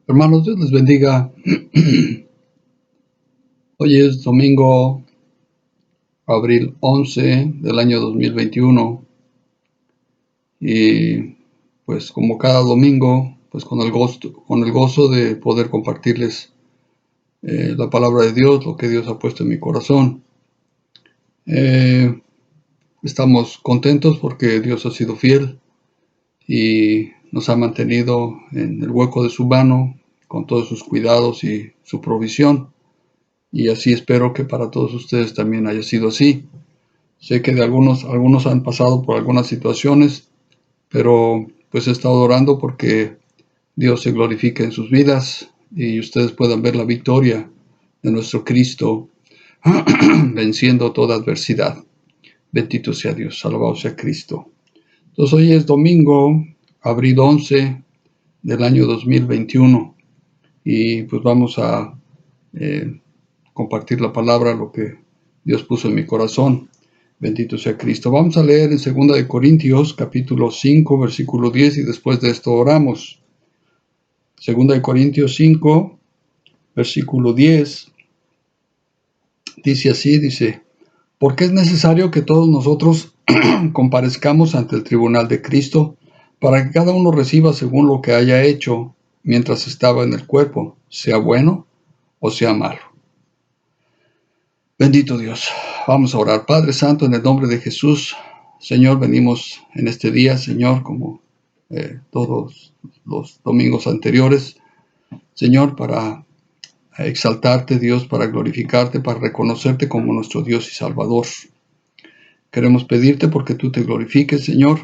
Hermanos, Dios les bendiga. Hoy es domingo, abril 11 del año 2021 y pues como cada domingo, pues con el gozo de poder compartirles la palabra de Dios, lo que Dios ha puesto en mi corazón. Estamos contentos porque Dios ha sido fiel y nos ha mantenido en el hueco de su mano con todos sus cuidados y su provisión. Y así espero que para todos ustedes también haya sido así. Sé que de algunos han pasado por algunas situaciones, pero pues he estado orando porque Dios se glorifique en sus vidas y ustedes puedan ver la victoria de nuestro Cristo venciendo toda adversidad. Bendito sea Dios, alabado sea Cristo. Entonces hoy es domingo, abril 11 del año 2021 y pues vamos a compartir la palabra, lo que Dios puso en mi corazón. Bendito sea Cristo. Vamos a leer en 2 de Corintios, capítulo 5, versículo 10, y después de esto oramos. 2 de Corintios 5, versículo 10, dice así, porque es necesario que todos nosotros comparezcamos ante el tribunal de Cristo, para que cada uno reciba según lo que haya hecho mientras estaba en el cuerpo, sea bueno o sea malo. Bendito Dios. Vamos a orar. Padre Santo, en el nombre de Jesús, Señor, venimos en este día, Señor, como todos los domingos anteriores, Señor, para exaltarte, Dios, para glorificarte, para reconocerte como nuestro Dios y Salvador. Queremos pedirte porque tú te glorifiques, Señor,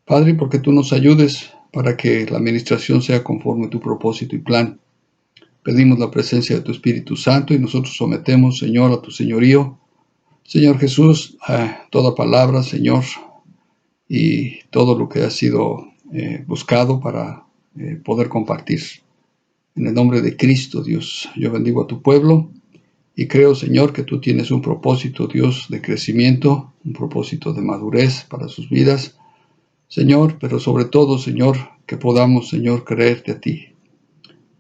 Padre, y porque tú nos ayudes para que la administración sea conforme a tu propósito y plan. Pedimos la presencia de tu Espíritu Santo y nosotros sometemos, Señor, a tu señorío. Señor Jesús, toda palabra, Señor, y todo lo que ha sido buscado para poder compartir. En el nombre de Cristo, Dios, yo bendigo a tu pueblo y creo, Señor, que tú tienes un propósito, Dios, de crecimiento, un propósito de madurez para sus vidas, Señor, pero sobre todo, Señor, que podamos, Señor, creerte a ti.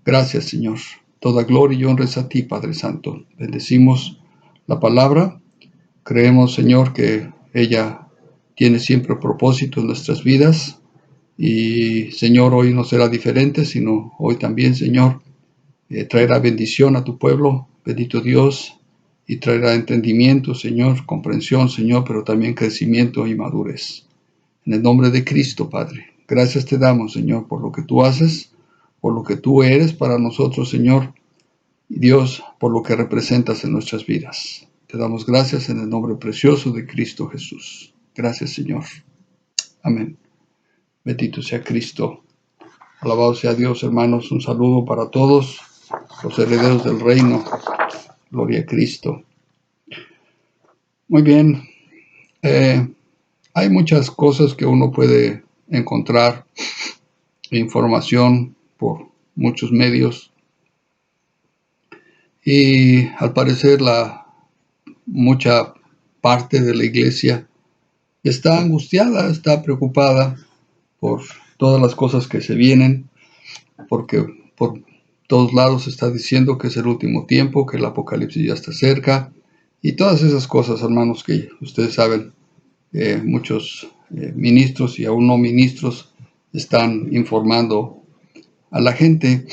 Gracias, Señor. Toda gloria y honra es a ti, Padre Santo. Bendecimos la palabra. Creemos, Señor, que ella tiene siempre propósito en nuestras vidas y, Señor, hoy no será diferente, sino hoy también, Señor, traerá bendición a tu pueblo, bendito Dios, y traerá entendimiento, Señor, comprensión, Señor, pero también crecimiento y madurez. En el nombre de Cristo, Padre, gracias te damos, Señor, por lo que tú haces, por lo que tú eres para nosotros, Señor, y Dios, por lo que representas en nuestras vidas. Te damos gracias en el nombre precioso de Cristo Jesús. Gracias, Señor. Amén. Bendito sea Cristo. Alabado sea Dios, hermanos. Un saludo para todos los herederos del reino. Gloria a Cristo. Muy bien. Hay muchas cosas que uno puede encontrar, información por muchos medios. Y al parecer mucha parte de la iglesia está angustiada, está preocupada por todas las cosas que se vienen, porque por todos lados se está diciendo que es el último tiempo, que el apocalipsis ya está cerca, y todas esas cosas, hermanos, que ustedes saben, muchos ministros y aún no ministros están informando a la gente,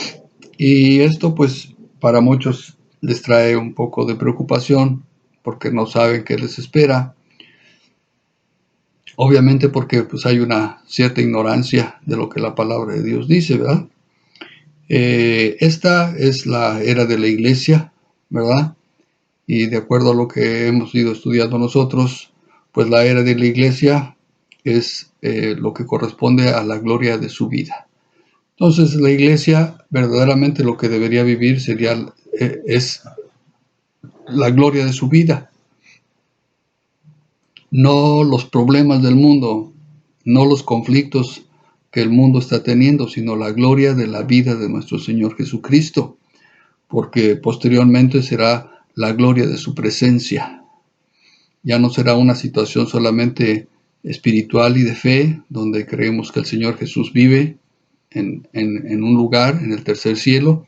y esto pues para muchos les trae un poco de preocupación, porque no saben qué les espera. Obviamente porque pues hay una cierta ignorancia de lo que la palabra de Dios dice, ¿verdad? Esta es la era de la iglesia, ¿verdad? Y de acuerdo a lo que hemos ido estudiando nosotros, pues la era de la iglesia es lo que corresponde a la gloria de su vida. Entonces la iglesia verdaderamente lo que debería vivir es la gloria de su vida. No los problemas del mundo, no los conflictos que el mundo está teniendo, sino la gloria de la vida de nuestro Señor Jesucristo, porque posteriormente será la gloria de su presencia. Ya no será una situación solamente espiritual y de fe, donde creemos que el Señor Jesús vive en un lugar, en el tercer cielo,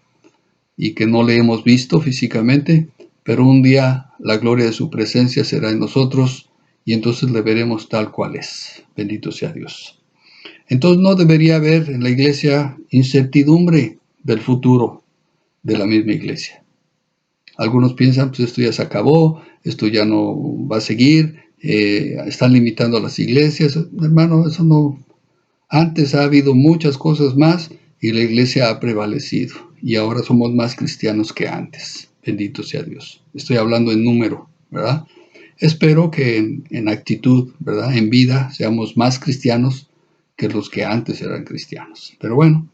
y que no le hemos visto físicamente, pero un día la gloria de su presencia será en nosotros y entonces le veremos tal cual es. Bendito sea Dios. Entonces no debería haber en la iglesia incertidumbre del futuro de la misma iglesia. Algunos piensan, pues esto ya se acabó, esto ya no va a seguir, están limitando a las iglesias. Hermano, eso no. Antes ha habido muchas cosas más y la iglesia ha prevalecido. Y ahora somos más cristianos que antes. Bendito sea Dios. Estoy hablando en número, ¿verdad? Espero que en actitud, ¿verdad? En vida seamos más cristianos que los que antes eran cristianos. Pero bueno,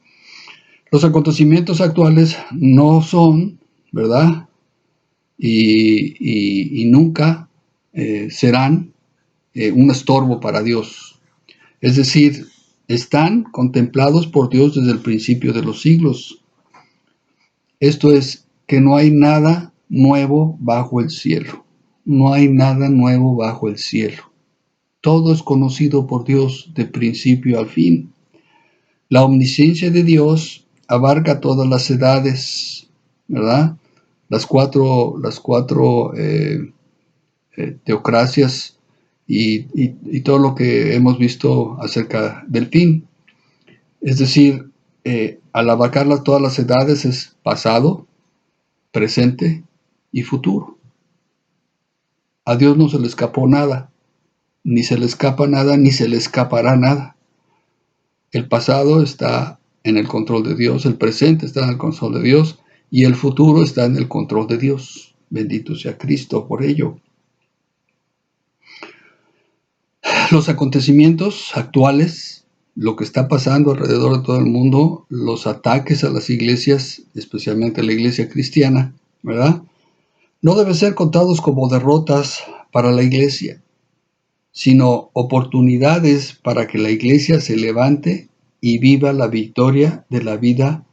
los acontecimientos actuales no son, ¿verdad? Y nunca serán un estorbo para Dios. Es decir, están contemplados por Dios desde el principio de los siglos. Esto es, que no hay nada nuevo bajo el cielo. No hay nada nuevo bajo el cielo. Todo es conocido por Dios de principio al fin. La omnisciencia de Dios abarca todas las edades, ¿verdad? Las cuatro teocracias y todo lo que hemos visto acerca del fin. Es decir, al abarcar todas las edades es pasado, presente y futuro. A Dios no se le escapó nada, ni se le escapa nada, ni se le escapará nada. El pasado está en el control de Dios, el presente está en el control de Dios y el futuro está en el control de Dios. Bendito sea Cristo por ello. Los acontecimientos actuales, lo que está pasando alrededor de todo el mundo, los ataques a las iglesias, especialmente a la iglesia cristiana, ¿verdad? No deben ser contados como derrotas para la iglesia, sino oportunidades para que la iglesia se levante y viva la victoria de la vida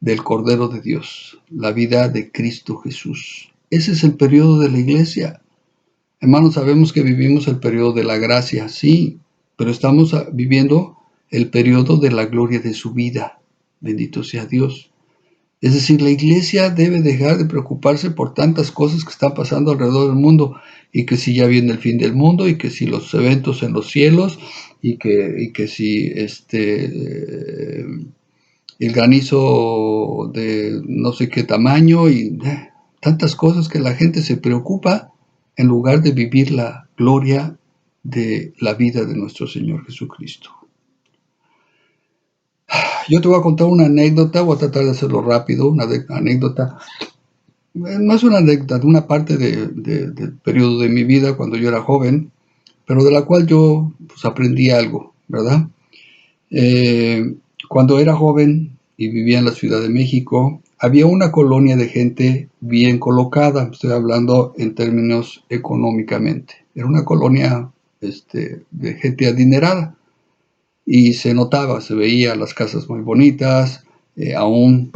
del Cordero de Dios, la vida de Cristo Jesús. Ese es el periodo de la iglesia. Hermanos, sabemos que vivimos el periodo de la gracia, sí, pero estamos viviendo el periodo de la gloria de su vida. Bendito sea Dios. Es decir, la iglesia debe dejar de preocuparse por tantas cosas que están pasando alrededor del mundo y que si ya viene el fin del mundo y que si los eventos en los cielos y que si el granizo de no sé qué tamaño y tantas cosas que la gente se preocupa en lugar de vivir la gloria de la vida de nuestro Señor Jesucristo. Yo te voy a contar una anécdota, voy a tratar de hacerlo rápido, una anécdota, no es una anécdota, una parte del periodo de mi vida cuando yo era joven, pero de la cual yo pues, aprendí algo, ¿verdad? Cuando era joven y vivía en la Ciudad de México, había una colonia de gente bien colocada, estoy hablando en términos económicamente. Era una colonia de gente adinerada y se notaba, se veía las casas muy bonitas, aún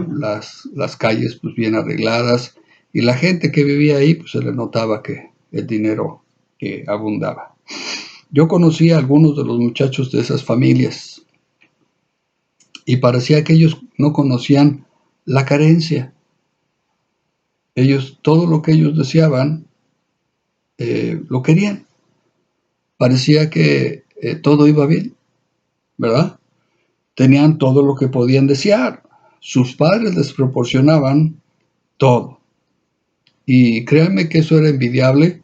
las calles pues bien arregladas y la gente que vivía ahí pues se le notaba que el dinero abundaba. Yo conocí a algunos de los muchachos de esas familias y parecía que ellos no conocían la carencia. Ellos, todo lo que ellos deseaban, lo querían. Parecía que todo iba bien, ¿verdad? Tenían todo lo que podían desear. Sus padres les proporcionaban todo. Y créanme que eso era envidiable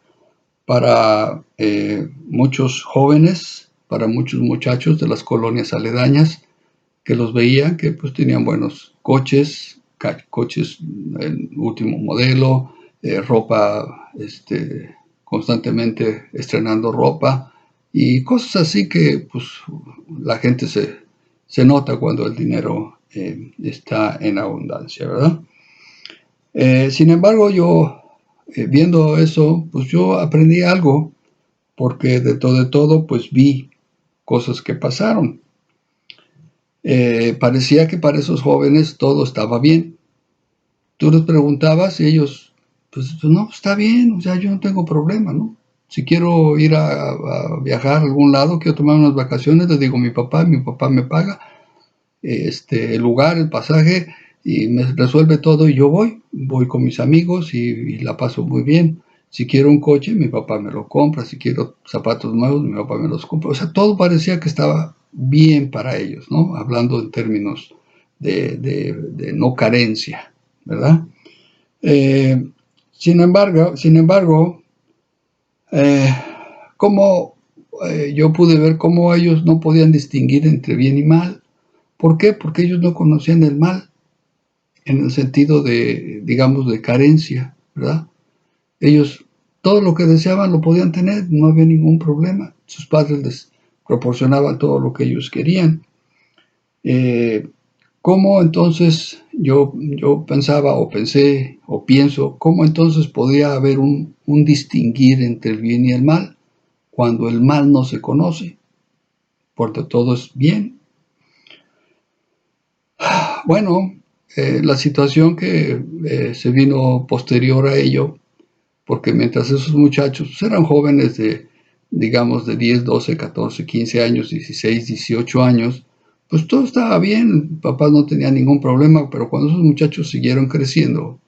para muchos jóvenes, para muchos muchachos de las colonias aledañas, que los veían que pues tenían buenos coches en último modelo, ropa, constantemente estrenando ropa y cosas así que pues la gente se nota cuando el dinero está en abundancia, ¿verdad? Sin embargo, yo viendo eso, pues yo aprendí algo porque de todo pues vi cosas que pasaron. Parecía que para esos jóvenes todo estaba bien. Tú les preguntabas y ellos, pues no, está bien, o sea, yo no tengo problema, ¿no? Si quiero ir a viajar a algún lado, quiero tomar unas vacaciones, les digo mi papá me paga el lugar, el pasaje, y me resuelve todo y yo voy con mis amigos y la paso muy bien. Si quiero un coche, mi papá me lo compra. Si quiero zapatos nuevos, mi papá me los compra. O sea, todo parecía que estaba bien para ellos, ¿no? Hablando en términos de no carencia, ¿verdad? Eh, sin embargo, eh, como yo pude ver cómo ellos no podían distinguir entre bien y mal. ¿Por qué? Porque ellos no conocían el mal en el sentido de, digamos, de carencia, ¿verdad? Ellos todo lo que deseaban lo podían tener, no había ningún problema. Sus padres les proporcionaban todo lo que ellos querían. Eh, ¿Cómo entonces yo pensaba o pensé o pienso, cómo entonces podría haber un distinguir entre el bien y el mal cuando el mal no se conoce? Porque todo es bien. Bueno, la situación que se vino posterior a ello, porque mientras esos muchachos pues, eran jóvenes de, digamos, de 10, 12, 14, 15 años, 16, 18 años, pues todo estaba bien, papás no tenían ningún problema, pero cuando esos muchachos siguieron creciendo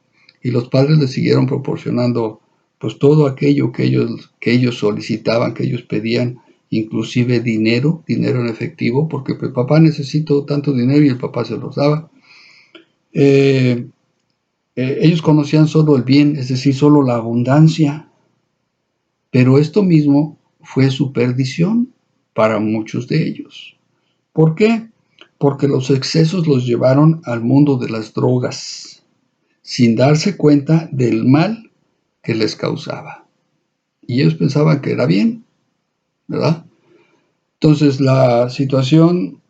y los padres les siguieron proporcionando pues todo aquello que ellos solicitaban, que ellos pedían, inclusive dinero en efectivo, porque pues, papá necesitó tanto dinero y el papá se los daba. Eh, Ellos conocían solo el bien, es decir, solo la abundancia, pero esto mismo fue su perdición para muchos de ellos. ¿Por qué? Porque los excesos los llevaron al mundo de las drogas, sin darse cuenta del mal que les causaba. Y ellos pensaban que era bien, ¿verdad? Entonces, la situación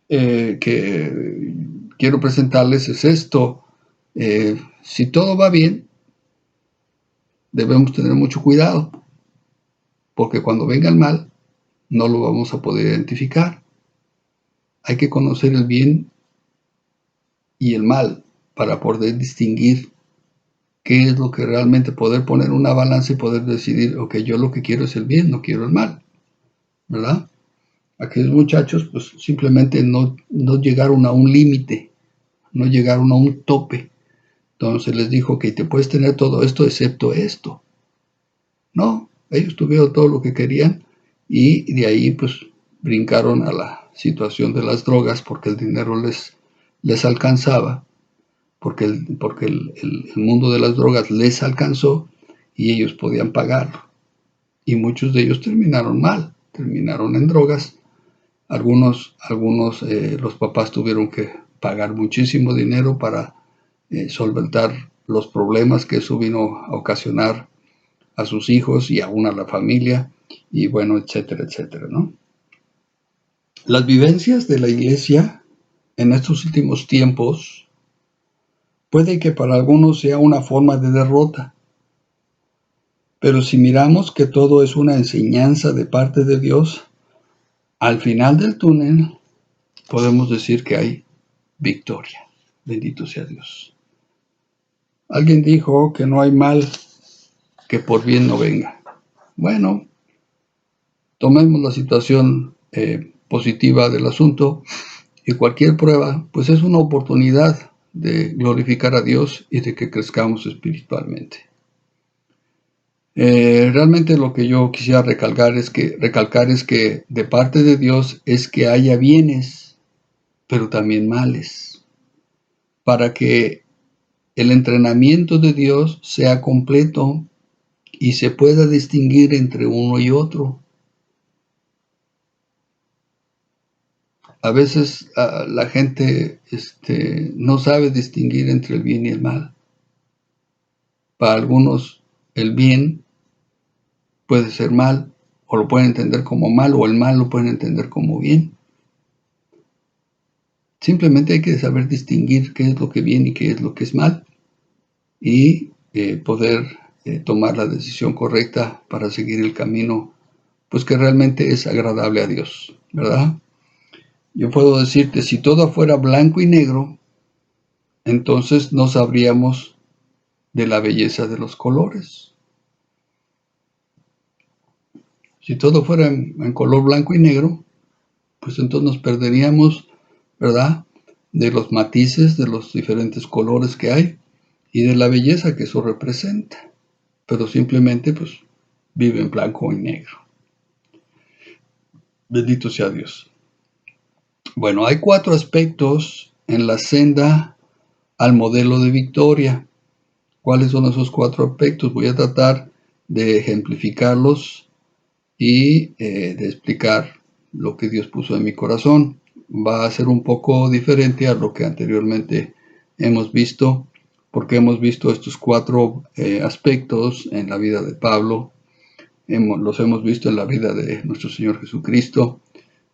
que quiero presentarles es esto. Si todo va bien, debemos tener mucho cuidado, porque cuando venga el mal, no lo vamos a poder identificar. Hay que conocer el bien y el mal para poder distinguir qué es lo que realmente poder poner una balanza y poder decidir, ok, yo lo que quiero es el bien, no quiero el mal, ¿verdad? Aquellos muchachos pues simplemente no llegaron a un límite, no llegaron a un tope. Entonces les dijo que te puedes tener todo esto excepto esto. No, ellos tuvieron todo lo que querían y de ahí pues brincaron a la situación de las drogas porque el dinero les alcanzaba, porque el mundo de las drogas les alcanzó y ellos podían pagarlo. Y muchos de ellos terminaron mal, terminaron en drogas. Algunos los papás tuvieron que pagar muchísimo dinero para solventar los problemas que eso vino a ocasionar a sus hijos y aún a la familia, y bueno, etcétera, etcétera, ¿no? Las vivencias de la iglesia en estos últimos tiempos puede que para algunos sea una forma de derrota, pero si miramos que todo es una enseñanza de parte de Dios, al final del túnel podemos decir que hay victoria. Bendito sea Dios. Alguien dijo que no hay mal que por bien no venga. Bueno, tomemos la situación positiva del asunto y cualquier prueba, pues es una oportunidad de glorificar a Dios y de que crezcamos espiritualmente. Realmente lo que yo quisiera recalcar es que de parte de Dios es que haya bienes, pero también males, para que el entrenamiento de Dios sea completo y se pueda distinguir entre uno y otro. A veces la gente no sabe distinguir entre el bien y el mal. Para algunos el bien puede ser mal, o lo pueden entender como mal, o el mal lo pueden entender como bien. Simplemente hay que saber distinguir qué es lo que es bien y qué es lo que es mal, y poder tomar la decisión correcta para seguir el camino, pues que realmente es agradable a Dios, ¿verdad? Yo puedo decirte, si todo fuera blanco y negro, entonces no sabríamos de la belleza de los colores. Si todo fuera en color blanco y negro, pues entonces nos perderíamos, ¿verdad? de los matices, de los diferentes colores que hay y de la belleza que eso representa, pero simplemente pues vive en blanco y negro. Bendito sea Dios. Bueno, hay 4 aspectos en la senda al modelo de victoria. ¿Cuáles son esos 4 aspectos? Voy a tratar de ejemplificarlos y de explicar lo que Dios puso en mi corazón. Va a ser un poco diferente a lo que anteriormente hemos visto, porque hemos visto estos 4 aspectos en la vida de Pablo, los hemos visto en la vida de nuestro Señor Jesucristo,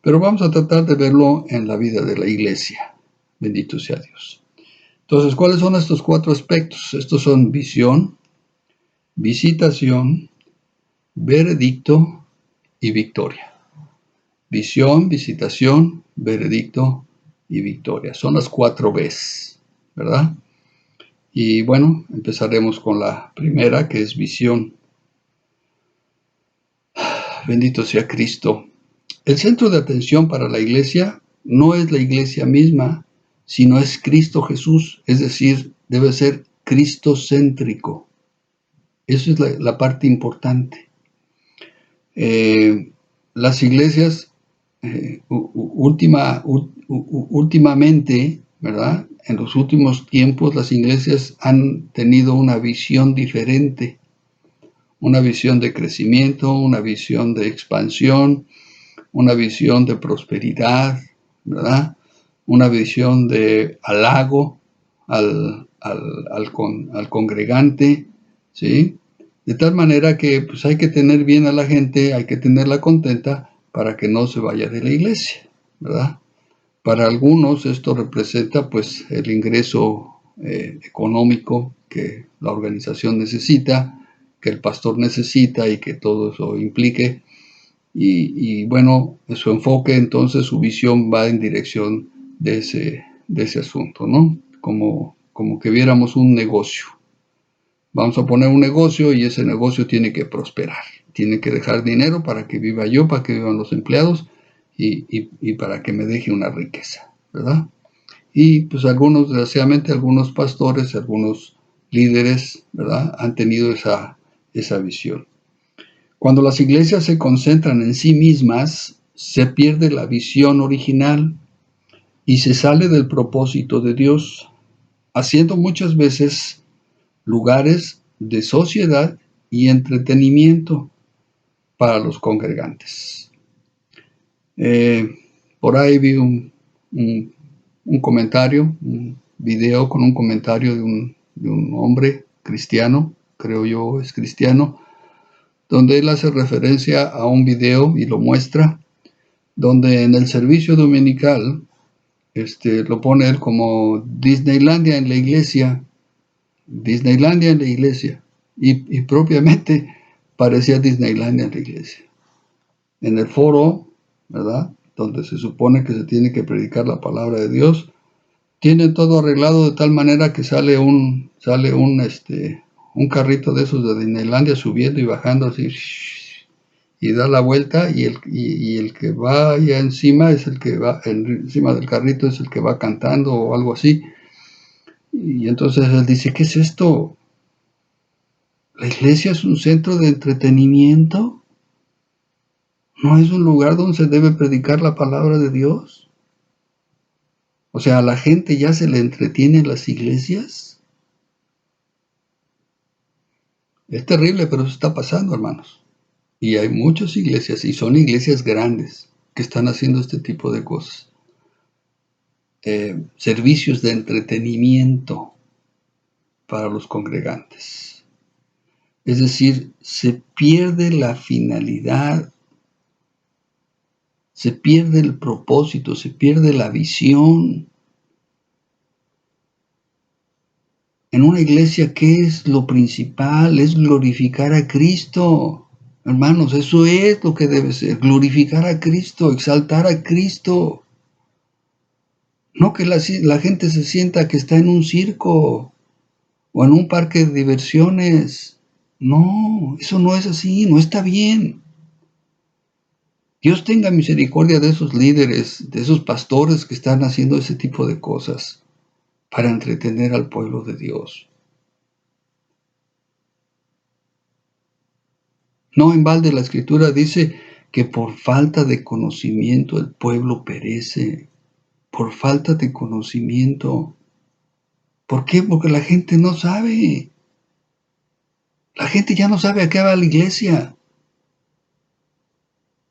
pero vamos a tratar de verlo en la vida de la iglesia. Bendito sea Dios. Entonces, ¿cuáles son estos 4 aspectos? Estos son visión, visitación, veredicto y victoria. Visión, visitación, veredicto y victoria. Son las 4 Bs, ¿verdad? Y bueno, empezaremos con la primera, que es visión. Bendito sea Cristo. El centro de atención para la iglesia no es la iglesia misma, sino es Cristo Jesús, es decir, debe ser cristocéntrico. Eso es la parte importante. Las iglesias últimamente, ¿verdad? En los últimos tiempos las iglesias han tenido una visión diferente, una visión de crecimiento, una visión de expansión, una visión de prosperidad, ¿verdad? Una visión de halago al congregante, ¿sí? De tal manera que pues hay que tener bien a la gente, hay que tenerla contenta para que no se vaya de la iglesia, ¿verdad? Para algunos esto representa pues el ingreso económico que la organización necesita, que el pastor necesita y que todo eso implique. Y bueno, su enfoque entonces, su visión va en dirección de ese asunto, ¿no? Como que viéramos un negocio. Vamos a poner un negocio y ese negocio tiene que prosperar. Tiene que dejar dinero para que viva yo, para que vivan los empleados y para que me deje una riqueza, ¿verdad? Y pues desgraciadamente, algunos pastores, algunos líderes, ¿verdad? Han tenido esa visión. Cuando las iglesias se concentran en sí mismas, se pierde la visión original y se sale del propósito de Dios, haciendo muchas veces lugares de sociedad y entretenimiento para los congregantes. Por ahí vi un comentario, un video con un comentario de un hombre cristiano, creo yo es cristiano, donde él hace referencia a un video y lo muestra, donde en el servicio dominical lo pone él como Disneylandia en la iglesia, Disneylandia en la iglesia, y propiamente parecía Disneylandia en la iglesia. En el foro, ¿verdad?, donde se supone que se tiene que predicar la palabra de Dios, tiene todo arreglado de tal manera que sale un carrito de esos de Disneylandia subiendo y bajando así, y da la vuelta, y el que va allá encima es el que va encima del carrito, es el que va cantando o algo así. Y entonces él dice, ¿qué es esto? ¿La iglesia es un centro de entretenimiento? ¿No es un lugar donde se debe predicar la palabra de Dios? O sea, ¿a la gente ya se le entretiene en las iglesias? Es terrible, pero eso está pasando, hermanos. Y hay muchas iglesias, y son iglesias grandes, que están haciendo este tipo de cosas. Servicios de entretenimiento para los congregantes. Es decir, se pierde la finalidad, se pierde el propósito, se pierde la visión. En una iglesia, ¿qué es lo principal? Es glorificar a Cristo. Hermanos, eso es lo que debe ser, glorificar a Cristo, exaltar a Cristo. No que la gente se sienta que está en un circo o en un parque de diversiones. No, eso no es así, no está bien. Dios tenga misericordia de esos líderes, de esos pastores que están haciendo ese tipo de cosas para entretener al pueblo de Dios. No en balde la Escritura dice que por falta de conocimiento el pueblo perece. Por falta de conocimiento. ¿Por qué? Porque la gente no sabe. La gente ya no sabe a qué va la iglesia.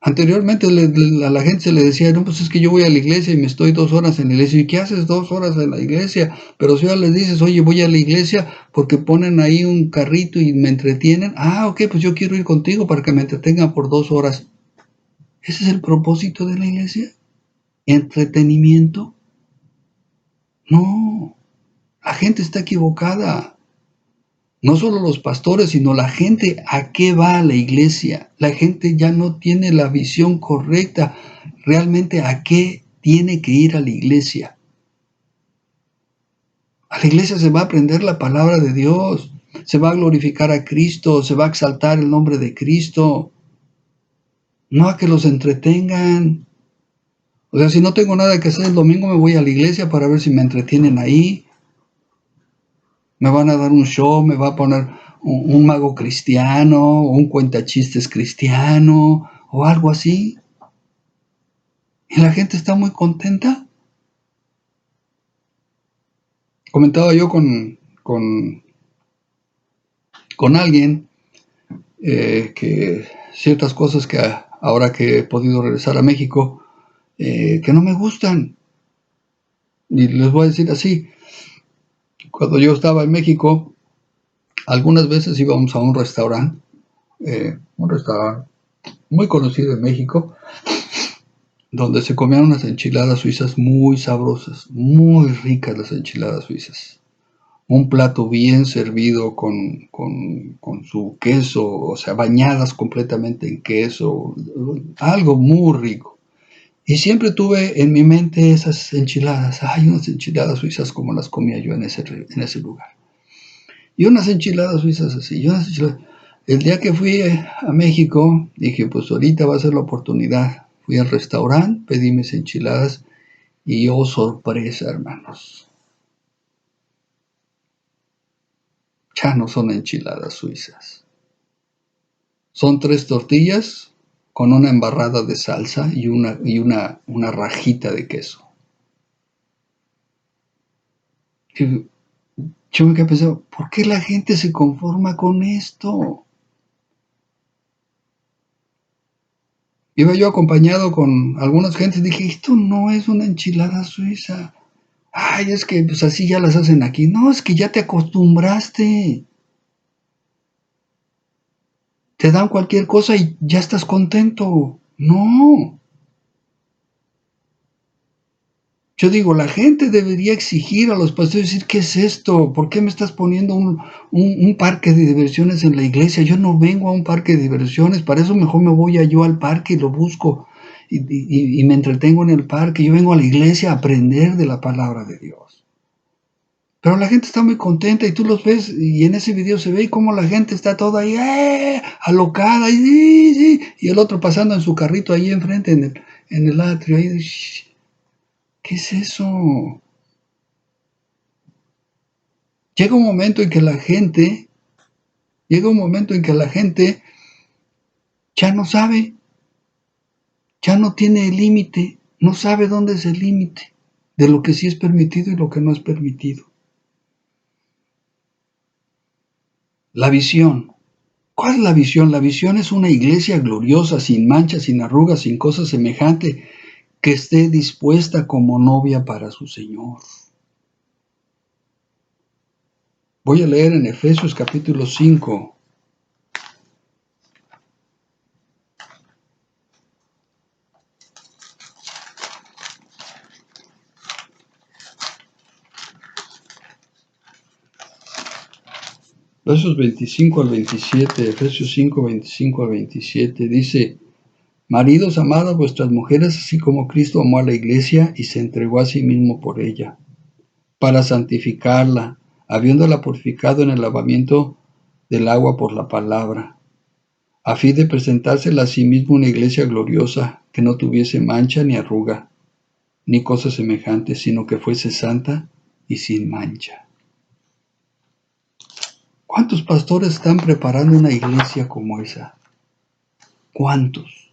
Anteriormente a la gente se le decía, no, pues es que yo voy a la iglesia y me estoy 2 horas en la iglesia. ¿Y qué haces 2 horas en la iglesia? Pero si ahora les dices, oye, voy a la iglesia porque ponen ahí un carrito y me entretienen. Ah, ok, pues yo quiero ir contigo para que me entretengan por 2 horas. ¿Ese es el propósito de la iglesia? ¿Entretenimiento? No, la gente está equivocada. No solo los pastores, sino la gente, ¿a qué va a la iglesia? La gente ya no tiene la visión correcta. Realmente, ¿a qué tiene que ir a la iglesia? A la iglesia se va a aprender la palabra de Dios, se va a glorificar a Cristo, se va a exaltar el nombre de Cristo. No a que los entretengan. O sea, si no tengo nada que hacer el domingo, me voy a la iglesia para ver si me entretienen ahí. Me van a dar un show, me va a poner un mago cristiano, un cuentachistes cristiano, o algo así. Y la gente está muy contenta. Comentaba yo con alguien que ciertas cosas que ahora que he podido regresar a México, que no me gustan. Y les voy a decir así, cuando yo estaba en México, algunas veces íbamos a un restaurante muy conocido en México, donde se comían unas enchiladas suizas muy sabrosas, muy ricas las enchiladas suizas. Un plato bien servido con su queso, o sea, bañadas completamente en queso, algo muy rico. Y siempre tuve en mi mente esas enchiladas, unas enchiladas suizas como las comía yo en ese lugar. Y unas enchiladas suizas así, El día que fui a México, dije, pues ahorita va a ser la oportunidad. Fui al restaurante, pedí mis enchiladas y oh, sorpresa, hermanos. Ya no son enchiladas suizas. Son 3 tortillas con una embarrada de salsa y una rajita de queso. Y yo me quedé pensando, ¿por qué la gente se conforma con esto? Iba yo acompañado con algunas gentes y dije, esto no es una enchilada suiza. Ay, es que pues así ya las hacen aquí. No, es que ya te acostumbraste. Te dan cualquier cosa y ya estás contento. No. Yo digo, la gente debería exigir a los pastores, decir, ¿qué es esto? ¿Por qué me estás poniendo un parque de diversiones en la iglesia? Yo no vengo a un parque de diversiones, para eso mejor me voy yo al parque y lo busco y me entretengo en el parque. Yo vengo a la iglesia a aprender de la palabra de Dios. Pero la gente está muy contenta y tú los ves y en ese video se ve cómo la gente está toda ahí, alocada, y el otro pasando en su carrito ahí enfrente en el atrio. Ahí, ¿qué es eso? Llega un momento en que la gente ya no sabe, ya no tiene el límite, no sabe dónde es el límite de lo que sí es permitido y lo que no es permitido. La visión. ¿Cuál es la visión? La visión es una iglesia gloriosa, sin manchas, sin arrugas, sin cosa semejante, que esté dispuesta como novia para su Señor. Voy a leer en Efesios capítulo 5. Versos 25 al 27, Efesios 5, 25 al 27, dice, maridos, amad a vuestras mujeres, así como Cristo amó a la iglesia y se entregó a sí mismo por ella, para santificarla, habiéndola purificado en el lavamiento del agua por la palabra, a fin de presentársela a sí mismo una iglesia gloriosa, que no tuviese mancha ni arruga, ni cosa semejante, sino que fuese santa y sin mancha. ¿Cuántos pastores están preparando una iglesia como esa? ¿Cuántos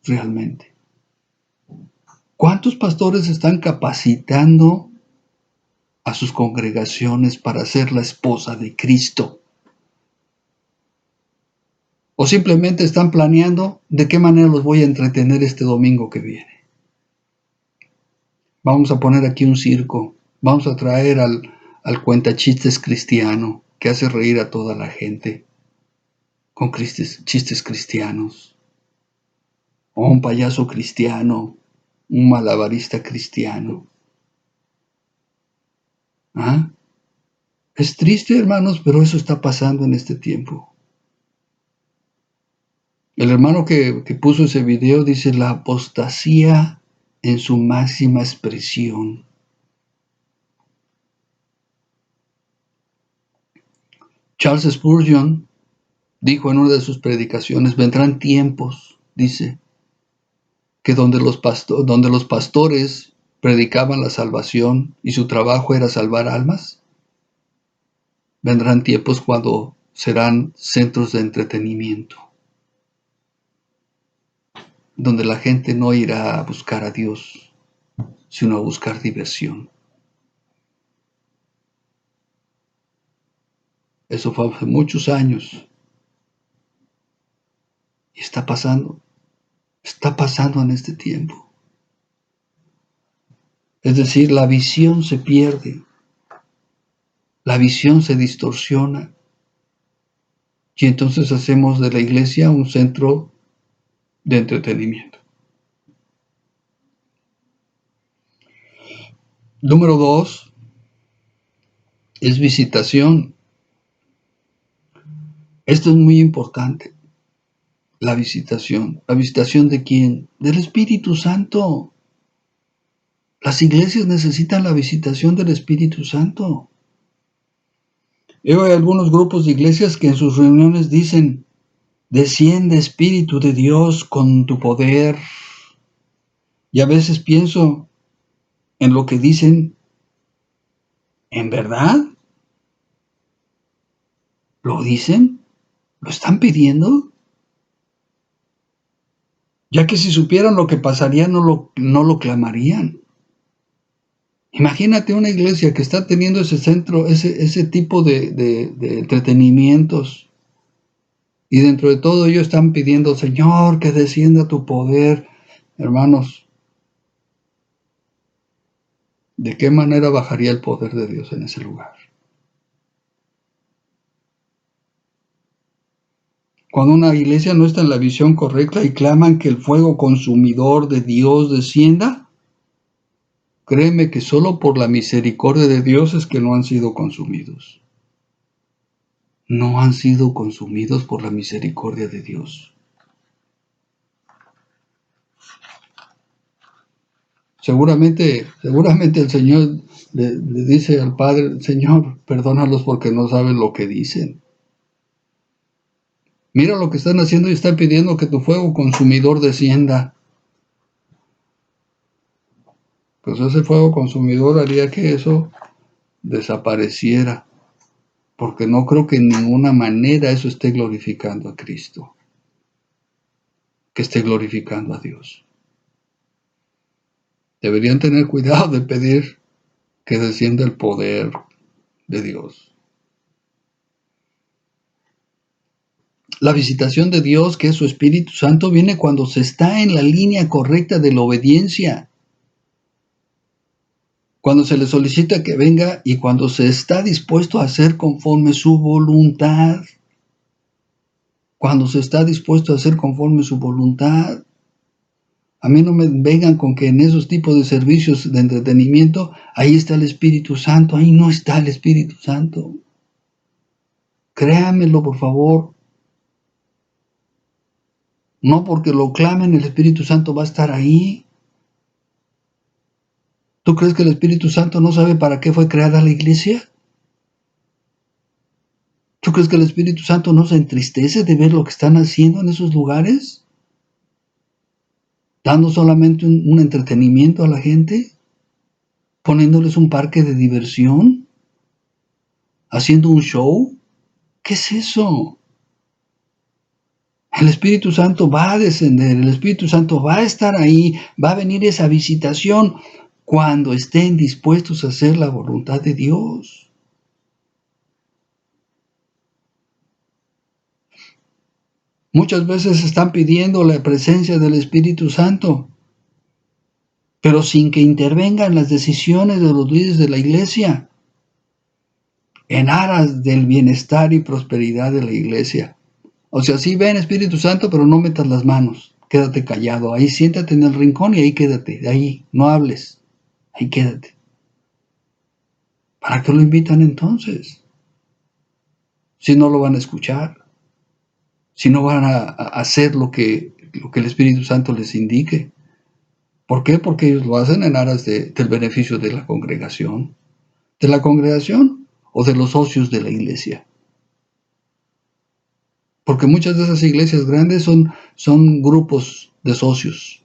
realmente? ¿Cuántos pastores están capacitando a sus congregaciones para ser la esposa de Cristo? ¿O simplemente están planeando de qué manera los voy a entretener este domingo que viene? Vamos a poner aquí un circo. Vamos a traer al cuentachistes cristiano que hace reír a toda la gente con chistes cristianos. O un payaso cristiano, un malabarista cristiano. ¿Ah? Es triste, hermanos, pero eso está pasando en este tiempo. El hermano que puso ese video dice la apostasía en su máxima expresión. Charles Spurgeon dijo en una de sus predicaciones, vendrán tiempos, dice, que donde los pastores predicaban la salvación y su trabajo era salvar almas, vendrán tiempos cuando serán centros de entretenimiento, donde la gente no irá a buscar a Dios, sino a buscar diversión. Eso fue hace muchos años. Y está pasando en este tiempo. Es decir, la visión se pierde, la visión se distorsiona, y entonces hacemos de la iglesia un centro de entretenimiento. Número 2 es visitación. Esto es muy importante, la visitación. ¿La visitación de quién? Del Espíritu Santo. Las iglesias necesitan la visitación del Espíritu Santo. Hay algunos grupos de iglesias que en sus reuniones dicen, desciende Espíritu de Dios con tu poder. Y a veces pienso en lo que dicen, ¿en verdad? ¿Lo dicen? ¿Lo están pidiendo? Ya que si supieran lo que pasaría, no lo clamarían. Imagínate una iglesia que está teniendo ese centro, ese tipo de entretenimientos. Y dentro de todo ellos están pidiendo, Señor, que descienda tu poder. Hermanos, ¿de qué manera bajaría el poder de Dios en ese lugar? Cuando una iglesia no está en la visión correcta y claman que el fuego consumidor de Dios descienda, créeme que solo por la misericordia de Dios es que no han sido consumidos. No han sido consumidos por la misericordia de Dios. Seguramente el Señor le dice al Padre, Señor, perdónalos porque no saben lo que dicen. Mira lo que están haciendo y están pidiendo que tu fuego consumidor descienda. Pues ese fuego consumidor haría que eso desapareciera, porque no creo que en ninguna manera eso esté glorificando a Cristo, que esté glorificando a Dios. Deberían tener cuidado de pedir que descienda el poder de Dios. La visitación de Dios, que es su Espíritu Santo, viene cuando se está en la línea correcta de la obediencia. Cuando se le solicita que venga y cuando se está dispuesto a hacer conforme su voluntad. Cuando se está dispuesto a hacer conforme su voluntad. A mí no me vengan con que en esos tipos de servicios de entretenimiento, ahí está el Espíritu Santo. Ahí no está el Espíritu Santo. Créanmelo, por favor. No porque lo clamen, el Espíritu Santo va a estar ahí. ¿Tú crees que el Espíritu Santo no sabe para qué fue creada la iglesia? ¿Tú crees que el Espíritu Santo no se entristece de ver lo que están haciendo en esos lugares? dando solamente un entretenimiento a la gente, poniéndoles un parque de diversión, haciendo un show. ¿Qué es eso? El Espíritu Santo va a descender, el Espíritu Santo va a estar ahí, va a venir esa visitación cuando estén dispuestos a hacer la voluntad de Dios. Muchas veces están pidiendo la presencia del Espíritu Santo, pero sin que intervengan las decisiones de los líderes de la iglesia en aras del bienestar y prosperidad de la iglesia. O sea, sí ven Espíritu Santo, pero no metas las manos. Quédate callado. Ahí siéntate en el rincón y ahí quédate. Ahí, no hables. Ahí quédate. ¿Para qué lo invitan entonces? Si no lo van a escuchar. Si no van a hacer lo que el Espíritu Santo les indique. ¿Por qué? Porque ellos lo hacen en aras del beneficio de la congregación. ¿De la congregación o de los socios de la iglesia? Porque muchas de esas iglesias grandes son grupos de socios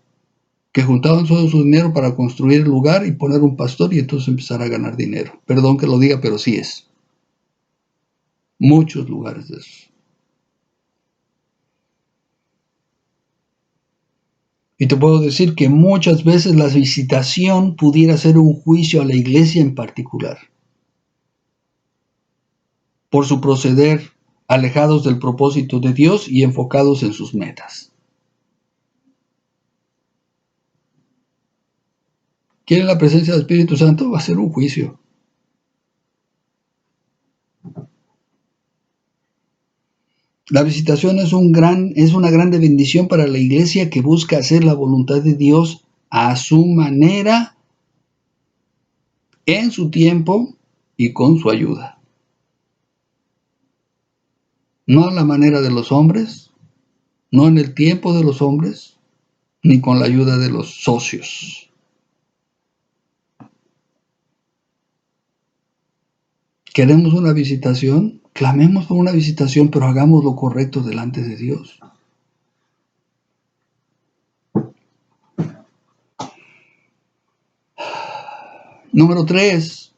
que juntaban todo su dinero para construir el lugar y poner un pastor y entonces empezar a ganar dinero. Perdón que lo diga, pero sí es. Muchos lugares de esos. Y te puedo decir que muchas veces la visitación pudiera ser un juicio a la iglesia en particular, por su proceder alejados del propósito de Dios y enfocados en sus metas. ¿Quieren la presencia del Espíritu Santo? Va a ser un juicio. La visitación es una grande bendición para la iglesia que busca hacer la voluntad de Dios a su manera, en su tiempo y con su ayuda. No a la manera de los hombres, no en el tiempo de los hombres, ni con la ayuda de los socios. ¿Queremos una visitación? Clamemos por una visitación, pero hagamos lo correcto delante de Dios. Número 3,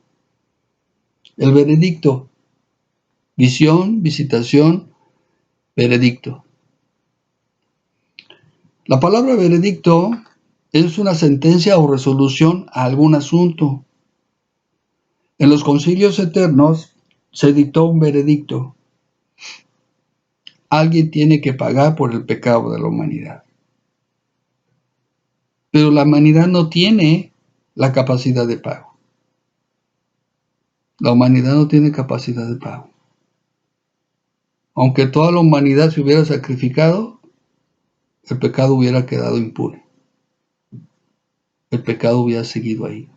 el veredicto. Visión, visitación, veredicto. La palabra veredicto es una sentencia o resolución a algún asunto. En los concilios eternos se dictó un veredicto. Alguien tiene que pagar por el pecado de la humanidad. Pero la humanidad no tiene la capacidad de pago. La humanidad no tiene capacidad de pago. Aunque toda la humanidad se hubiera sacrificado, el pecado hubiera quedado impune. El pecado hubiera seguido ahí.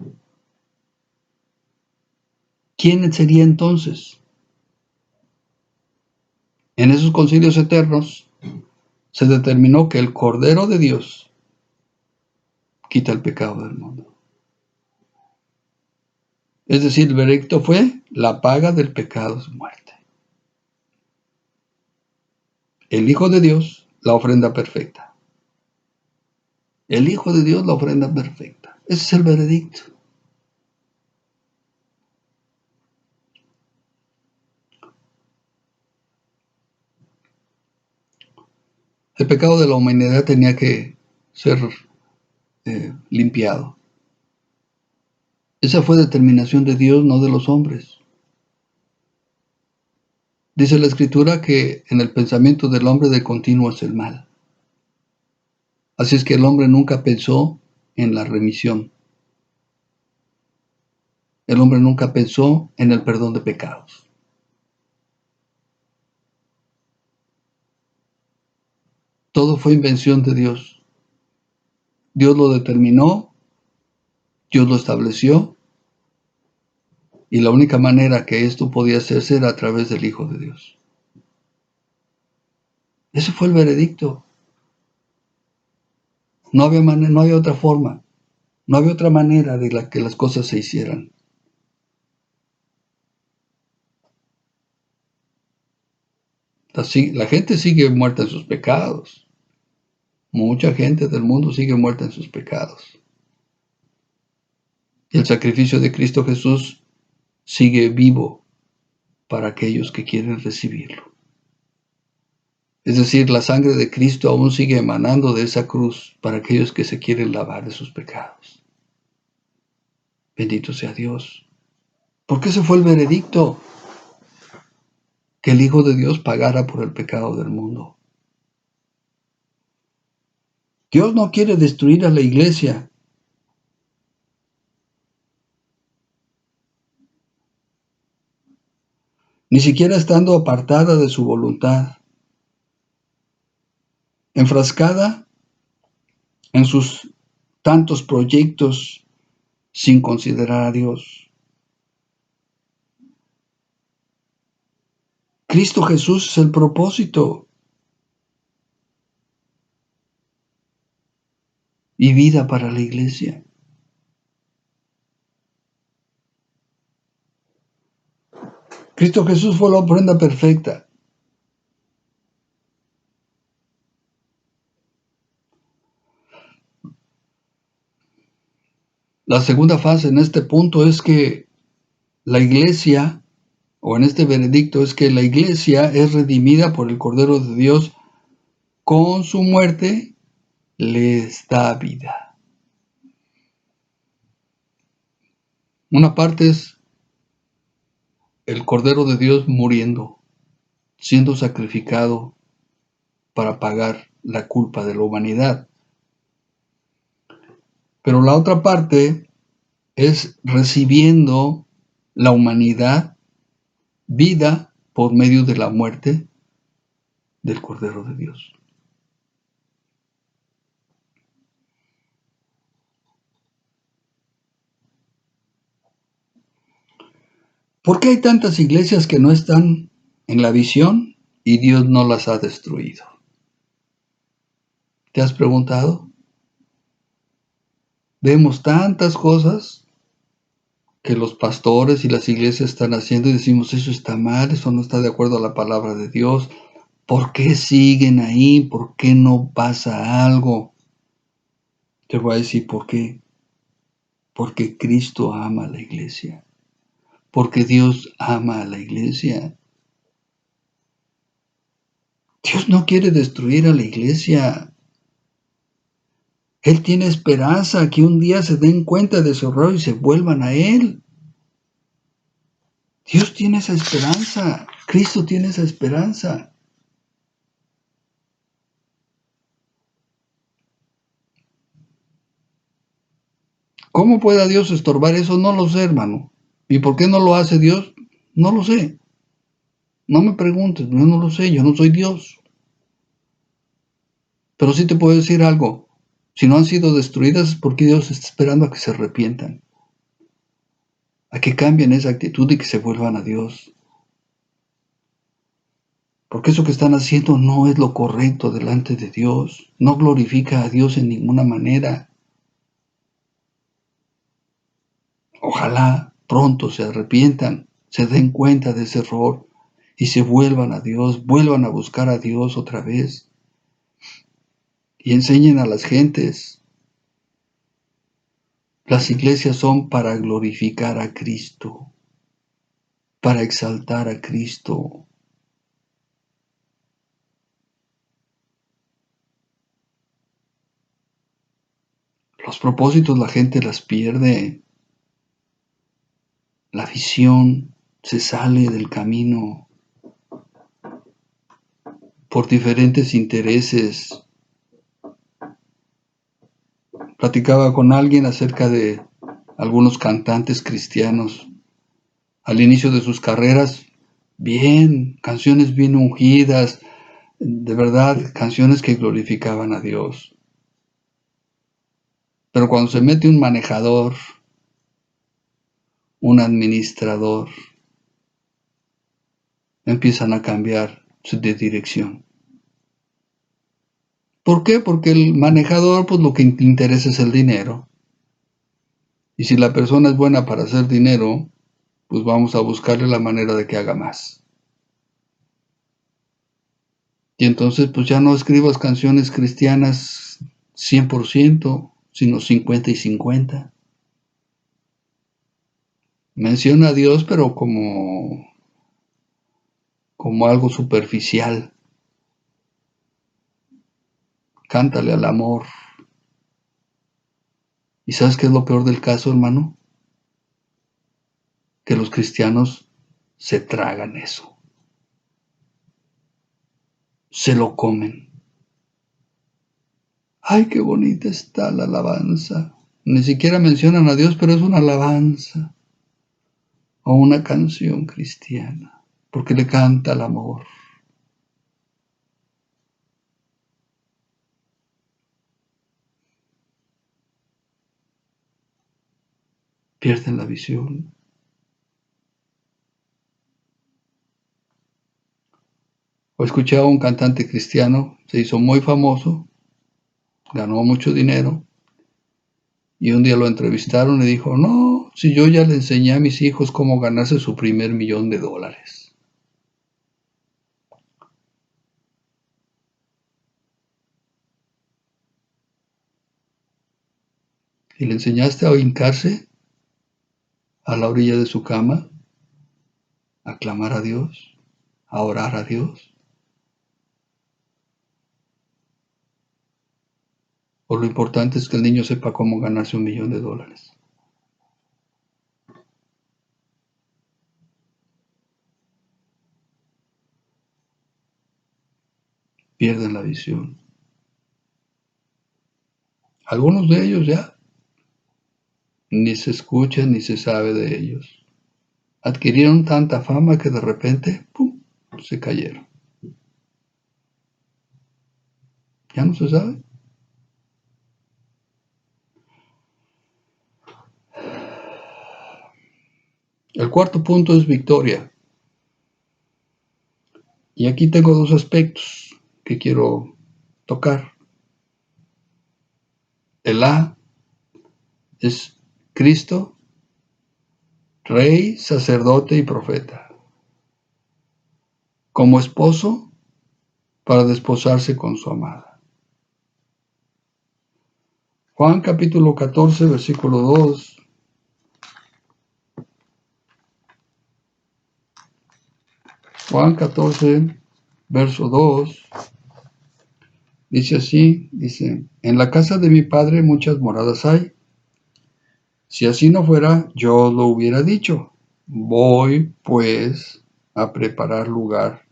¿Quién sería entonces? En esos concilios eternos se determinó que el Cordero de Dios quita el pecado del mundo. Es decir, el veredicto fue: la paga del pecado es muerte. El Hijo de Dios, la ofrenda perfecta. El Hijo de Dios, la ofrenda perfecta. Ese es el veredicto. El pecado de la humanidad tenía que ser limpiado. Esa fue determinación de Dios, no de los hombres. Dice la Escritura que en el pensamiento del hombre de continuo es el mal. Así es que el hombre nunca pensó en la remisión. El hombre nunca pensó en el perdón de pecados. Todo fue invención de Dios. Dios lo determinó, Dios lo estableció, y la única manera que esto podía hacerse era a través del Hijo de Dios. Ese fue el veredicto. No había otra forma, no había otra manera de que las cosas se hicieran. La gente sigue muerta en sus pecados. Mucha gente del mundo sigue muerta en sus pecados. Y el sacrificio de Cristo Jesús sigue vivo para aquellos que quieren recibirlo. Es decir, la sangre de Cristo aún sigue emanando de esa cruz para aquellos que se quieren lavar de sus pecados. Bendito sea Dios. ¿Por qué ese fue el veredicto? Que el Hijo de Dios pagara por el pecado del mundo. Dios no quiere destruir a la iglesia. Ni siquiera estando apartada de su voluntad, enfrascada en sus tantos proyectos sin considerar a Dios. Cristo Jesús es el propósito y vida para la iglesia. Cristo Jesús fue la ofrenda perfecta. La segunda fase en este punto es que la iglesia, o en este veredicto, es que la iglesia es redimida por el Cordero de Dios. Con su muerte les da vida. Una parte es el Cordero de Dios muriendo, siendo sacrificado para pagar la culpa de la humanidad. Pero la otra parte es recibiendo la humanidad vida por medio de la muerte del Cordero de Dios. ¿Por qué hay tantas iglesias que no están en la visión y Dios no las ha destruido? ¿Te has preguntado? Vemos tantas cosas que los pastores y las iglesias están haciendo y decimos, eso está mal, eso no está de acuerdo a la palabra de Dios. ¿Por qué siguen ahí? ¿Por qué no pasa algo? Te voy a decir por qué. Porque Cristo ama a la iglesia. Porque Dios ama a la iglesia. Dios no quiere destruir a la iglesia. Él tiene esperanza que un día se den cuenta de su error y se vuelvan a Él. Dios tiene esa esperanza. Cristo tiene esa esperanza. ¿Cómo pueda Dios estorbar eso? No lo sé, hermano. ¿Y por qué no lo hace Dios? No lo sé. No me preguntes, yo no lo sé, yo no soy Dios. Pero sí te puedo decir algo. Si no han sido destruidas es porque Dios está esperando a que se arrepientan. A que cambien esa actitud y que se vuelvan a Dios. Porque eso que están haciendo no es lo correcto delante de Dios. No glorifica a Dios en ninguna manera. Ojalá pronto se arrepientan, se den cuenta de ese error y se vuelvan a Dios, vuelvan a buscar a Dios otra vez y enseñen a las gentes. Las iglesias son para glorificar a Cristo, para exaltar a Cristo. Los propósitos la gente las pierde. La visión se sale del camino por diferentes intereses. Platicaba con alguien acerca de algunos cantantes cristianos. Al inicio de sus carreras, bien, canciones bien ungidas, de verdad, canciones que glorificaban a Dios. Pero cuando se mete un manejador, un administrador, empiezan a cambiar de dirección. ¿Por qué? Porque el manejador, pues lo que le interesa es el dinero. Y si la persona es buena para hacer dinero, pues vamos a buscarle la manera de que haga más. Y entonces pues ya no escribas canciones cristianas 100%, sino 50 y 50. Menciona a Dios, pero como algo superficial. Cántale al amor. ¿Y sabes qué es lo peor del caso, hermano? Que los cristianos se tragan eso. Se lo comen. ¡Ay, qué bonita está la alabanza! Ni siquiera mencionan a Dios, pero es una alabanza o una canción cristiana, porque le canta al amor. Pierden la visión. O escuché a un cantante cristiano, se hizo muy famoso, ganó mucho dinero, y un día lo entrevistaron y dijo, no, si yo ya le enseñé a mis hijos cómo ganarse su primer $1,000,000. ¿Y le enseñaste a hincarse a la orilla de su cama, a clamar a Dios, a orar a Dios? ¿O lo importante es que el niño sepa cómo ganarse $1,000,000? Pierden la visión. Algunos de ellos ya ni se escucha ni se sabe de ellos. Adquirieron tanta fama que de repente, ¡pum!, se cayeron. Ya no se sabe. El cuarto punto es victoria. Y aquí tengo dos aspectos que quiero tocar. El A es Cristo, Rey, sacerdote y profeta. Como esposo para desposarse con su amada. Juan capítulo 14, versículo 2. Juan 14, verso 2. Dice así, dice, en la casa de mi padre muchas moradas hay. Si así no fuera, yo lo hubiera dicho. Voy, pues, a preparar lugar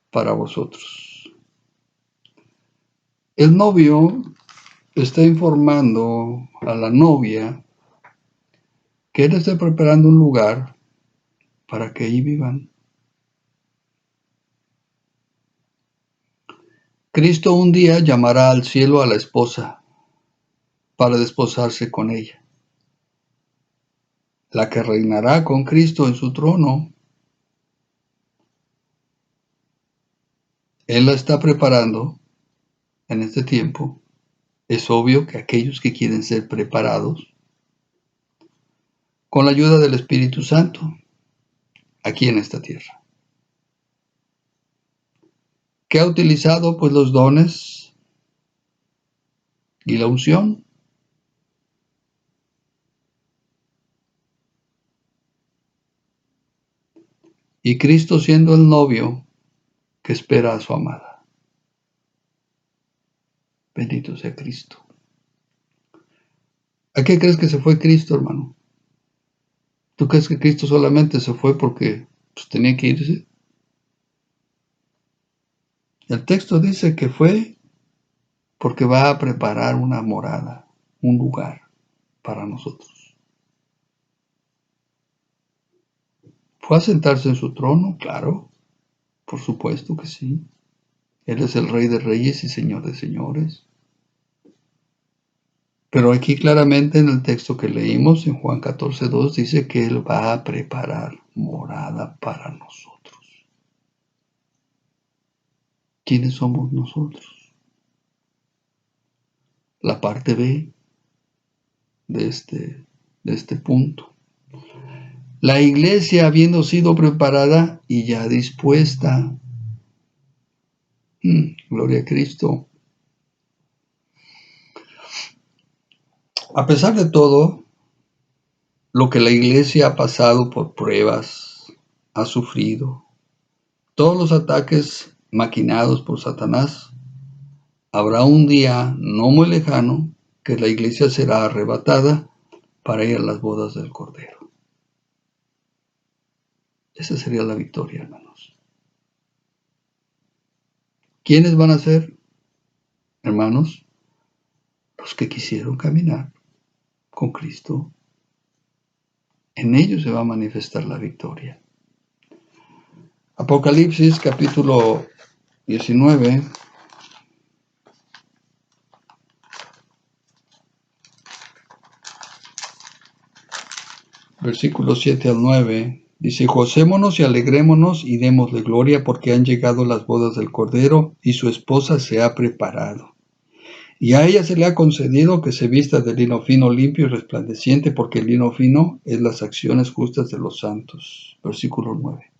para vosotros. El novio está informando a la novia que él está preparando un lugar para que ahí vivan. Cristo un día llamará al cielo a la esposa para desposarse con ella. La que reinará con Cristo en su trono. Él la está preparando en este tiempo. Es obvio que aquellos que quieren ser preparados, con la ayuda del Espíritu Santo, aquí en esta tierra. ¿Qué ha utilizado? Pues los dones y la unción. Y Cristo siendo el novio que espera a su amada. Bendito sea Cristo. ¿A qué crees que se fue Cristo, hermano? ¿Tú crees que Cristo solamente se fue porque pues, tenía que irse? El texto dice que fue porque va a preparar una morada, un lugar para nosotros. ¿Fue a sentarse en su trono? Claro, por supuesto que sí. Él es el Rey de Reyes y Señor de Señores. Pero aquí claramente en el texto que leímos, en Juan 14:2, dice que Él va a preparar morada para nosotros. ¿Quiénes somos nosotros? La parte B de este punto. La iglesia habiendo sido preparada y ya dispuesta. Gloria a Cristo. A pesar de todo, lo que la iglesia ha pasado por pruebas, ha sufrido, todos los ataques maquinados por Satanás, habrá un día no muy lejano que la iglesia será arrebatada para ir a las bodas del Cordero. Esa sería la victoria, hermanos. ¿Quiénes van a ser, hermanos? Los que quisieron caminar con Cristo. En ellos se va a manifestar la victoria. Apocalipsis capítulo 19. Versículos 7 al 9, dice: Gocémonos y alegrémonos y démosle gloria, porque han llegado las bodas del Cordero, y su esposa se ha preparado. Y a ella se le ha concedido que se vista de lino fino, limpio y resplandeciente, porque el lino fino es las acciones justas de los santos. Versículo 9.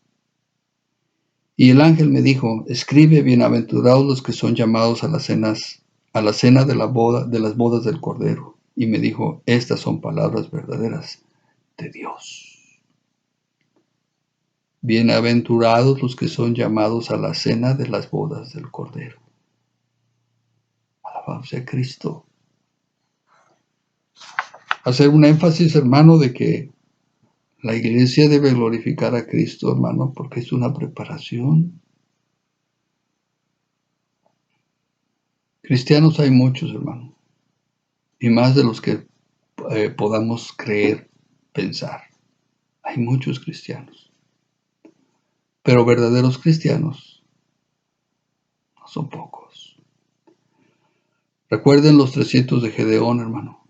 Y el ángel me dijo: escribe, bienaventurados los que son llamados a la cena de las bodas del Cordero. Y me dijo: estas son palabras verdaderas de Dios. Bienaventurados los que son llamados a la cena de las bodas del Cordero. Alabado sea Cristo. Hacer un énfasis, hermano, de que la iglesia debe glorificar a Cristo, hermano, porque es una preparación. Cristianos hay muchos, hermano, y más de los que podamos creer, pensar. Hay muchos cristianos, pero verdaderos cristianos no son pocos. Recuerden los 300 de Gedeón, hermano.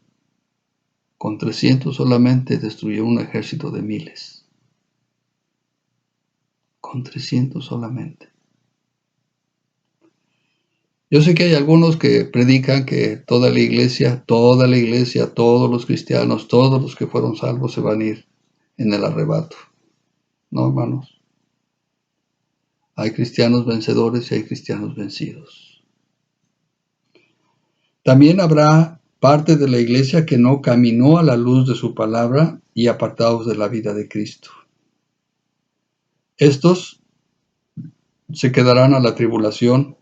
Con 300 solamente destruyó un ejército de miles. Con 300 solamente. Yo sé que hay algunos que predican que toda la iglesia, todos los cristianos, todos los que fueron salvos se van a ir en el arrebato. No, hermanos. Hay cristianos vencedores y hay cristianos vencidos. También habrá parte de la iglesia que no caminó a la luz de su palabra y apartados de la vida de Cristo. Estos se quedarán a la tribulación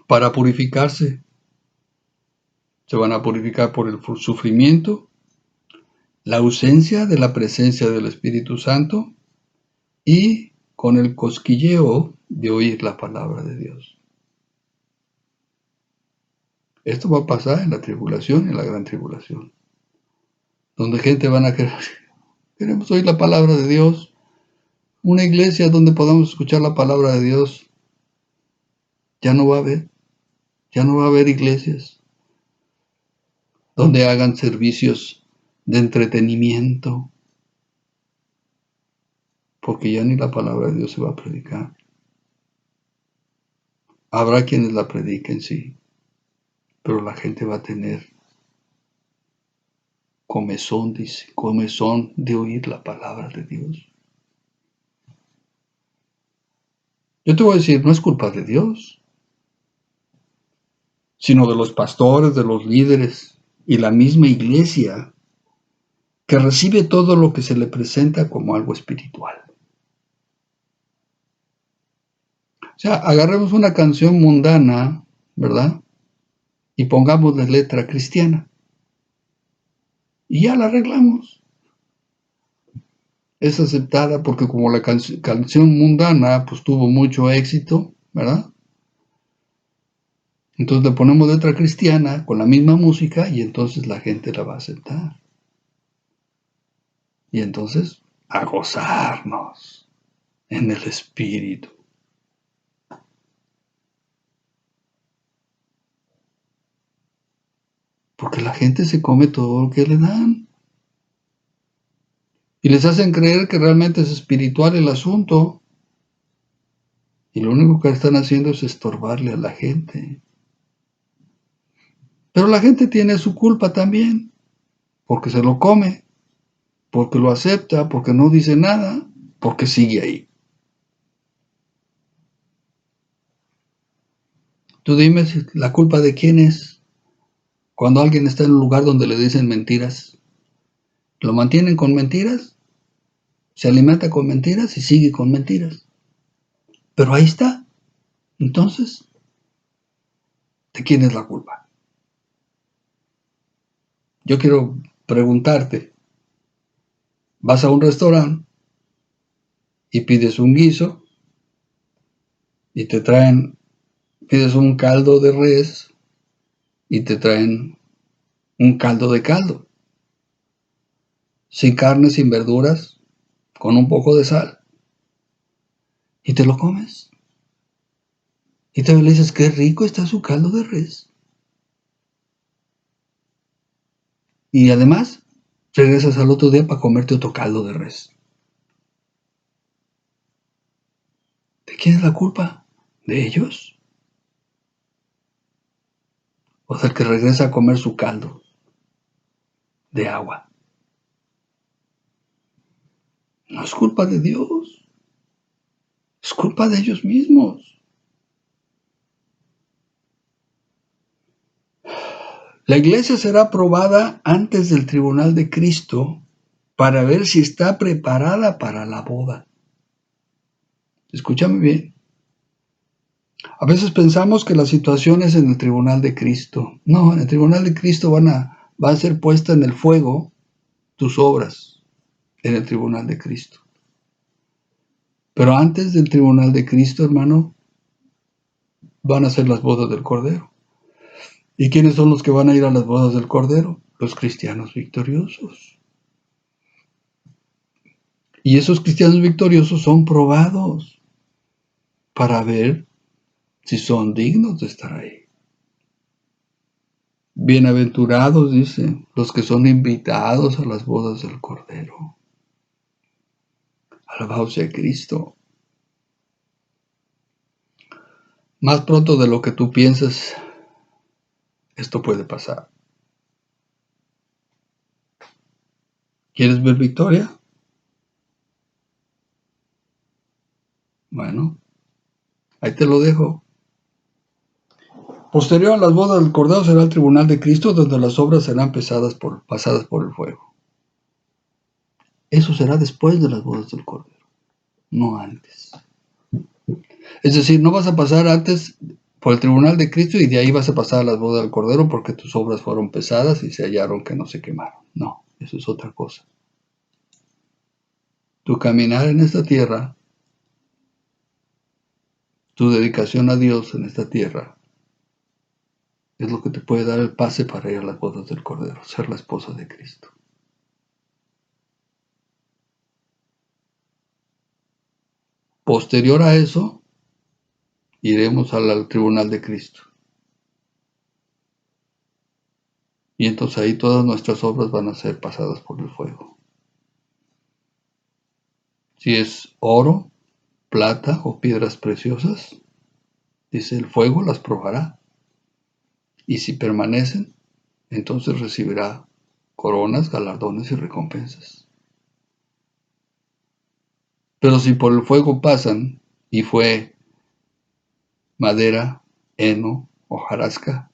para purificarse. Se van a purificar por el sufrimiento, la ausencia de la presencia del Espíritu Santo y con el cosquilleo de oír la palabra de Dios. Esto va a pasar en la tribulación, en la gran tribulación, donde gente van a querer, queremos oír la palabra de Dios, una iglesia donde podamos escuchar la palabra de Dios. Ya no va a haber iglesias donde hagan servicios de entretenimiento, porque ya ni la palabra de Dios se va a predicar. Habrá quienes la prediquen, sí, pero la gente va a tener comezón, dice, comezón de oír la palabra de Dios. Yo te voy a decir, no es culpa de Dios, sino de los pastores, de los líderes y la misma iglesia que recibe todo lo que se le presenta como algo espiritual. O sea, agarremos una canción mundana, ¿verdad? Y pongamos la letra cristiana. Y ya la arreglamos. Es aceptada porque como la canción mundana pues tuvo mucho éxito, ¿verdad? Entonces le ponemos letra cristiana con la misma música y entonces la gente la va a aceptar. Y entonces a gozarnos en el Espíritu. Porque la gente se come todo lo que le dan. Y les hacen creer que realmente es espiritual el asunto. Y lo único que están haciendo es estorbarle a la gente. Pero la gente tiene su culpa también. Porque se lo come. Porque lo acepta. Porque no dice nada. Porque sigue ahí. Tú dime la culpa de quién es. Cuando alguien está en un lugar donde le dicen mentiras, lo mantienen con mentiras, se alimenta con mentiras y sigue con mentiras. Pero ahí está. Entonces, ¿de quién es la culpa? Yo quiero preguntarte, vas a un restaurante y pides un guiso y te traen, pides un caldo de res y te traen un caldo de caldo, sin carne, sin verduras, con un poco de sal, y te lo comes. Y te le dices, qué rico está su caldo de res. Y además, regresas al otro día para comerte otro caldo de res. ¿De quién es la culpa? ¿De ellos? ¿O del que regresa a comer su caldo de agua? No es culpa de Dios, es culpa de ellos mismos. La iglesia será probada antes del tribunal de Cristo para ver si está preparada para la boda. Escúchame bien. A veces pensamos que la situación es en el tribunal de Cristo. No, en el tribunal de Cristo van a ser puestas en el fuego tus obras, en el tribunal de Cristo. Pero antes del tribunal de Cristo, hermano, van a ser las bodas del Cordero. ¿Y quiénes son los que van a ir a las bodas del Cordero? Los cristianos victoriosos. Y esos cristianos victoriosos son probados para ver si son dignos de estar ahí. Bienaventurados, dice, los que son invitados a las bodas del Cordero. Alabado sea Cristo. Más pronto de lo que tú piensas, esto puede pasar. ¿Quieres ver victoria? Bueno, ahí te lo dejo. Posterior a las bodas del Cordero será el tribunal de Cristo, donde las obras serán pasadas por el fuego. Eso será después de las bodas del Cordero, no antes. Es decir, no vas a pasar antes por el tribunal de Cristo y de ahí vas a pasar a las bodas del Cordero porque tus obras fueron pesadas y se hallaron que no se quemaron. No, eso es otra cosa. Tu caminar en esta tierra, tu dedicación a Dios en esta tierra, es lo que te puede dar el pase para ir a las bodas del Cordero, ser la esposa de Cristo. Posterior a eso, iremos al tribunal de Cristo. Y entonces ahí todas nuestras obras van a ser pasadas por el fuego. Si es oro, plata o piedras preciosas, dice el fuego las probará. Y si permanecen, entonces recibirá coronas, galardones y recompensas. Pero si por el fuego pasan y fue madera, heno, hojarasca,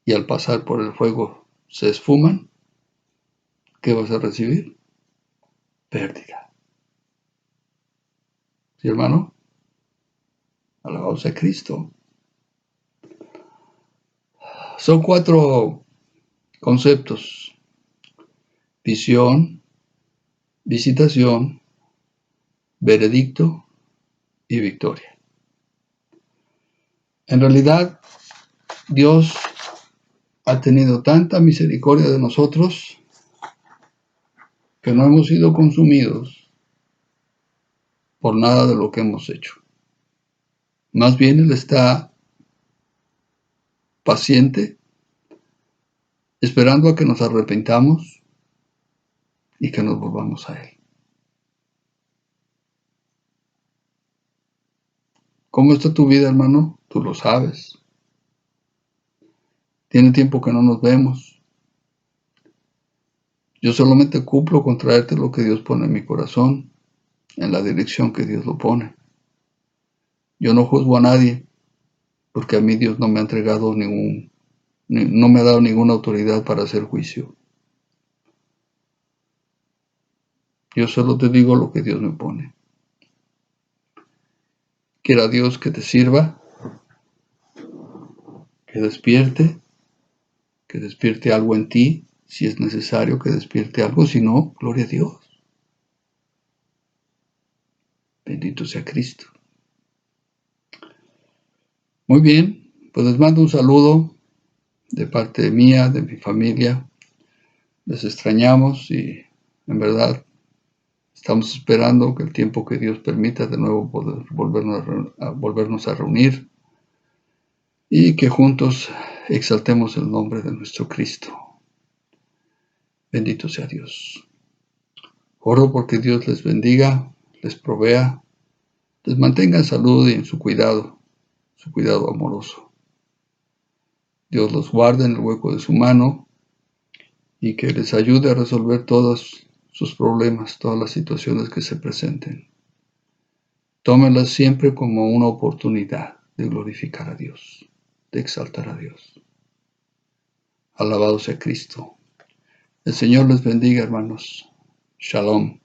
y al pasar por el fuego se esfuman, ¿qué vas a recibir? Pérdida. ¿Sí, hermano? Alabado sea Cristo. Son 4 conceptos: visión, visitación, veredicto y victoria. En realidad, Dios ha tenido tanta misericordia de nosotros que no hemos sido consumidos por nada de lo que hemos hecho. Más bien Él está paciente, esperando a que nos arrepentamos y que nos volvamos a Él. ¿Cómo está tu vida, hermano? Tú lo sabes. Tiene tiempo que no nos vemos. Yo solamente cumplo con traerte lo que Dios pone en mi corazón, en la dirección que Dios lo pone. Yo no juzgo a nadie. porque a mí Dios no me ha entregado no me ha dado ninguna autoridad para hacer juicio. Yo solo te digo lo que Dios me pone. Quiera Dios que te sirva, que despierte algo en ti, si es necesario que despierte algo, si no, gloria a Dios. Bendito sea Cristo. Muy bien, pues les mando un saludo de parte mía, de mi familia. Les extrañamos y en verdad estamos esperando que el tiempo que Dios permita de nuevo poder volvernos a reunir y que juntos exaltemos el nombre de nuestro Cristo. Bendito sea Dios. Oro porque Dios les bendiga, les provea, les mantenga en salud y en su cuidado amoroso. Dios los guarde en el hueco de su mano y que les ayude a resolver todos sus problemas, todas las situaciones que se presenten. Tómenlas siempre como una oportunidad de glorificar a Dios, de exaltar a Dios. Alabado sea Cristo. El Señor les bendiga, hermanos. Shalom.